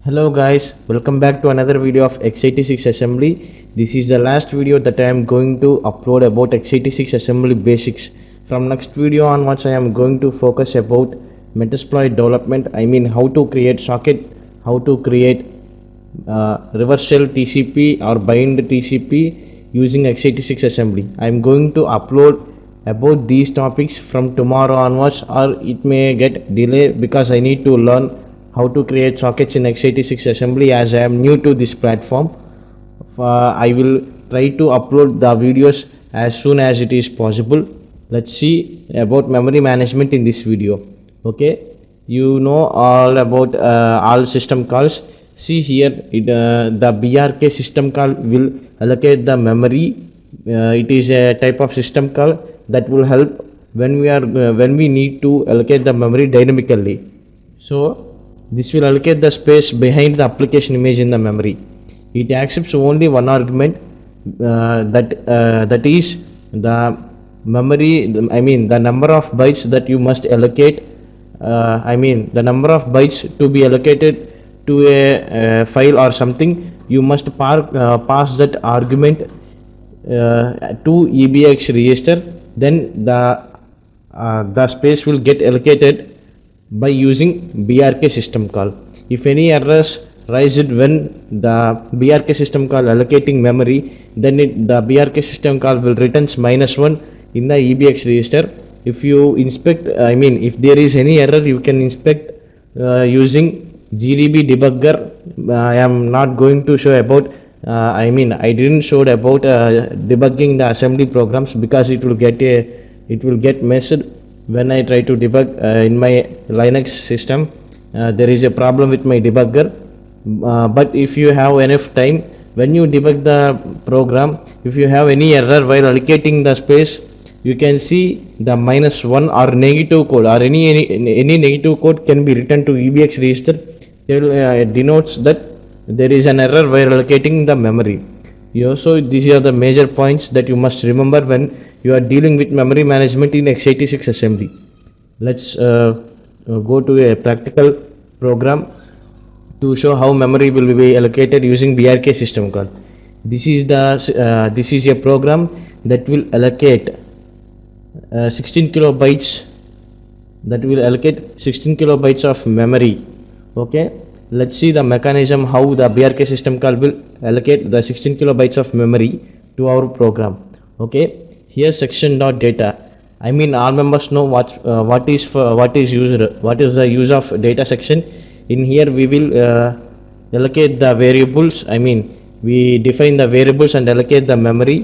Hello guys, welcome back to another video of x86 assembly. This is the last video that I am going to upload about x86 assembly basics. From next video onwards I am going to focus about Metasploit development. I mean how to create socket, how to create reverse shell TCP or bind TCP using x86 assembly. I am going to upload about these topics from tomorrow onwards, or it may get delayed because I need to learn how to create sockets in x86 assembly as I am new to this platform. I will try to upload the videos as soon as it is possible. Let's see about memory management in this video. Okay, you know all about all system calls. See here, the BRK system call will allocate the memory. It is a type of system call that will help when we need to allocate the memory dynamically. So this will allocate the space behind the application image in the memory. It accepts only one argument, that is the memory. I mean the number of bytes that you must allocate. The number of bytes to be allocated to a file or something. You must pass that argument to EBX register. Then the space will get allocated by using BRK system call. If any errors raised when the BRK system call allocating memory, then the BRK system call will returns -1 in the EBX register. If you inspect, if there is any error, you can inspect using GDB debugger. I am not going to show about. I didn't show about debugging the assembly programs because it will get messed when I try to debug in my Linux system. There is a problem with my debugger, but if you have enough time when you debug the program, if you have any error while allocating the space, you can see the -1 or negative code, or any negative code can be written to EBX register. It denotes that there is an error while allocating the memory. So these are the major points that you must remember when you are dealing with memory management in x86 assembly. Let's go to a practical program to show how memory will be allocated using BRK system call. This is a program that will allocate 16 kilobytes of memory. Okay, let's see the mechanism how the BRK system call will allocate the 16 kilobytes of memory to our program. Okay, here section dot data. All members know what is the use of data section. In here we will allocate the variables. We define the variables and allocate the memory.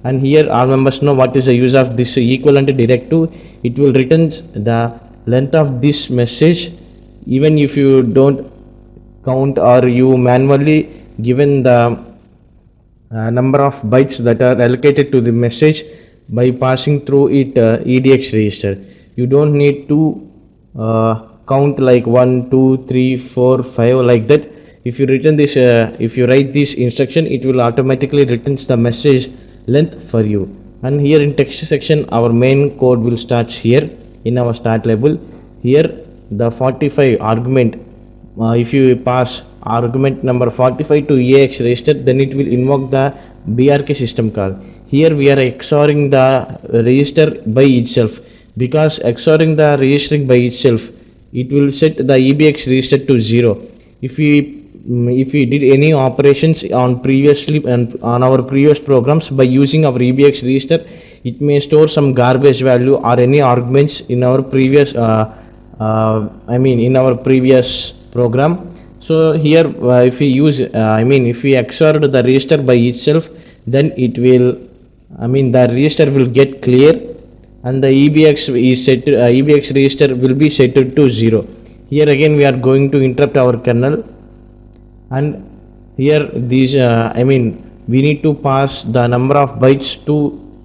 And here all members know what is the use of this equivalent directive. It will return the length of this message even if you don't count or you manually given the number of bytes that are allocated to the message by passing through it EDX register. You don't need to count like 1 2 3 4 5 like that. If you write this instruction, it will automatically returns the message length for you. And here in text section, our main code will start here in our start label. Here the 45 argument, if you pass argument number 45 to EAX register, then it will invoke the BRK system call. Here we are XORing the register by itself. Because XORing the registering by itself, it will set the EBX register to 0. If we did any operations on our previous programs by using our EBX register, it may store some garbage value or any arguments in our previous program. So here if we XOR the register by itself, then it will the register will get clear and the EBX register will be set to 0. Here again we are going to interrupt our kernel, and here these we need to pass the number of bytes to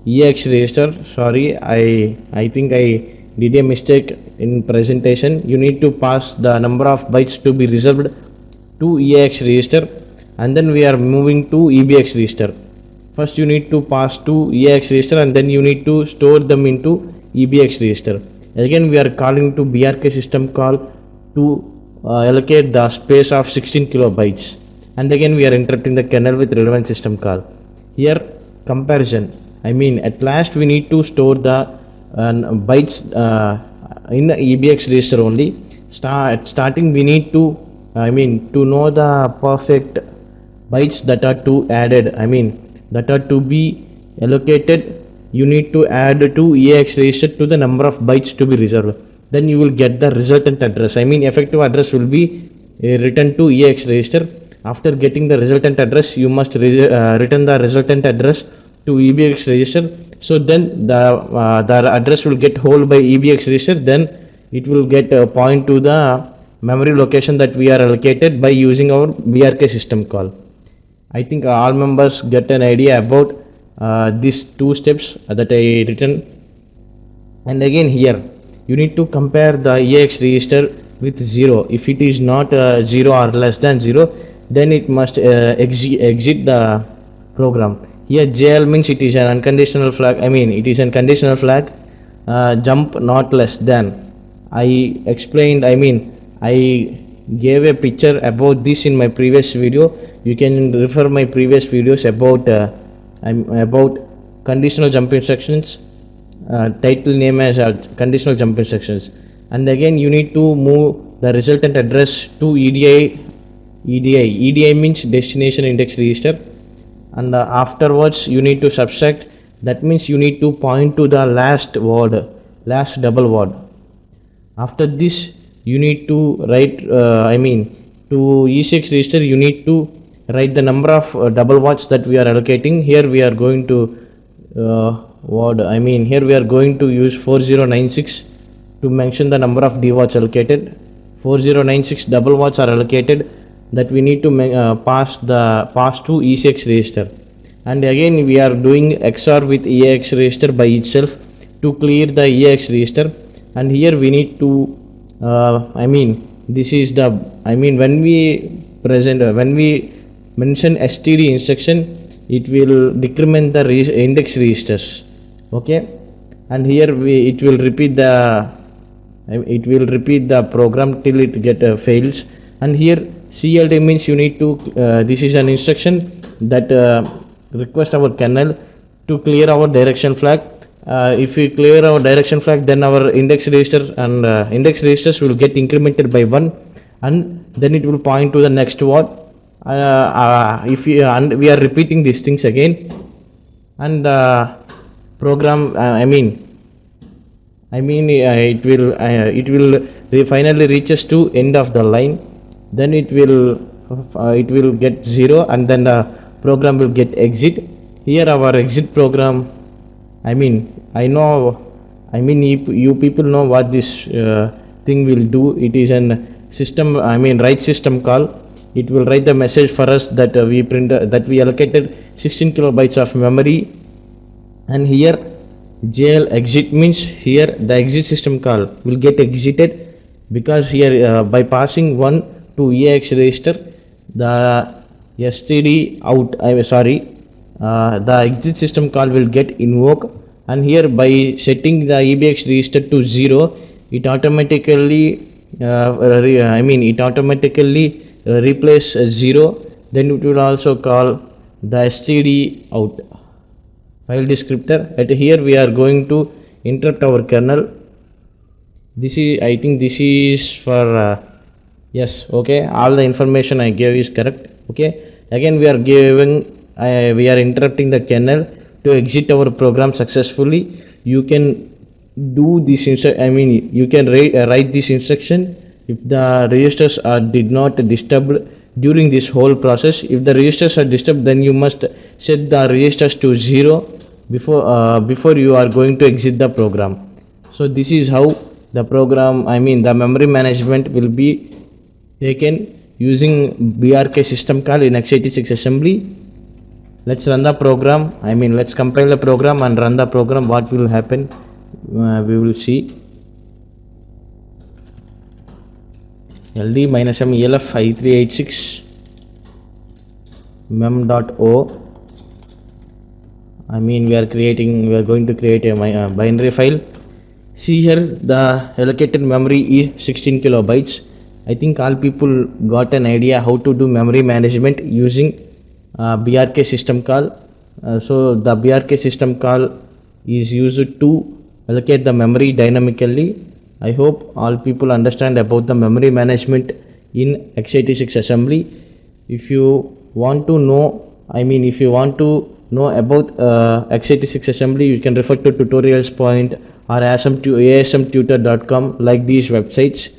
EX register. Sorry, I think I did a mistake in presentation. You need to pass the number of bytes to be reserved to EX register, and then we are moving to EBX register. First you need to pass to EX register and then you need to store them into EBX register. Again we are calling to BRK system call to allocate the space of 16 kilobytes. And again we are interrupting the kernel with relevant system call. Here comparison, I mean at last we need to store the bytes in the EBX register only. Starting we need to, I mean, to know the perfect bytes that are to added, I mean that are to be allocated, you need to add to EAX register to the number of bytes to be reserved. Then you will get the resultant address, I mean effective address will be written to EAX register. After getting the resultant address, you must return the resultant address to EBX register. So then the address will get hold by EBX register. Then it will get a point to the memory location that we are allocated by using our BRK system call. I think all members get an idea about these two steps that I written. And again here you need to compare the EAX register with 0. If it is not 0 or less than 0, then it must exit the program. Here JL means it is an unconditional flag, I mean it is a conditional flag. Jump not less than, I explained, I mean I gave a picture about this in my previous video. You can refer my previous videos about about conditional jump instructions. Title name as conditional jump instructions. And again you need to move the resultant address to EDI means destination index register. And afterwards you need to subtract, that means you need to point to the last word, last double word. After this you need to write, I mean to E6 register you need to write the number of double watts that we are allocating. Here we are going to word, I mean here we are going to use 4096 to mention the number of D watts allocated. 4096 double watts are allocated, that we need to pass to E6 register. And again we are doing XOR with EAX register by itself to clear the EAX register. And here we need to I mean this is the, I mean when we when we mention STD instruction, it will decrement the index registers, okay. And here it will repeat the program till it get fails. And here CLD means you need to this is an instruction that request our kernel to clear our direction flag. If we clear our direction flag, then our index register and index registers will get incremented by 1, and then it will point to the next word. If we, and we are repeating these things again, and the program it will finally reaches to end of the line. Then it will get 0, and then the program will get exit. Here our exit program, I mean you people know what this thing will do. It is an system, I mean write system call. It will write the message for us that we allocated 16 kilobytes of memory. And here JL exit means here the exit system call will get exited, because here by passing 1 to EAX register, the STD out, the exit system call will get invoked. And here by setting the EBX register to 0, it automatically replace 0. Then it will also call the STD out file descriptor. At here we are going to interrupt our kernel. This is, I think this is for yes, okay, all the information I gave is correct, okay. Again we are interrupting the kernel to exit our program successfully. You can do this you can write this instruction if the registers are did not disturbed during this whole process. If the registers are disturbed, then you must set the registers to 0 before you are going to exit the program. So this is how the program, the memory management will be taken using BRK system call in x86 assembly. Let's run the program, let's compile the program and run the program. What will happen, we will see. ld-m elf i386 mem.o. we are going to create a binary file. See here, the allocated memory is 16 kilobytes. I think all people got an idea how to do memory management using BRK system call. So the BRK system call is used to allocate the memory dynamically. I hope all people understand about the memory management in x86 assembly. If you want to know, if you want to know about x86 assembly, you can refer to tutorials point or asmtutor.com, like these websites.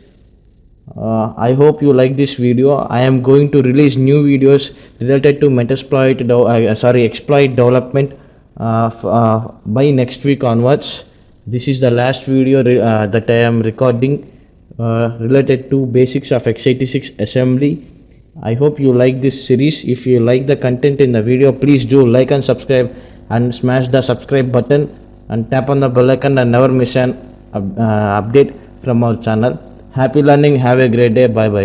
I hope you like this video. I am going to release new videos related to exploit development by next week onwards. This is the last video that I am recording related to basics of x86 assembly. I hope you like this series. If you like the content in the video, please do like and subscribe, and smash the subscribe button and tap on the bell icon and never miss an update from our channel. Happy learning. Have a great day. Bye bye.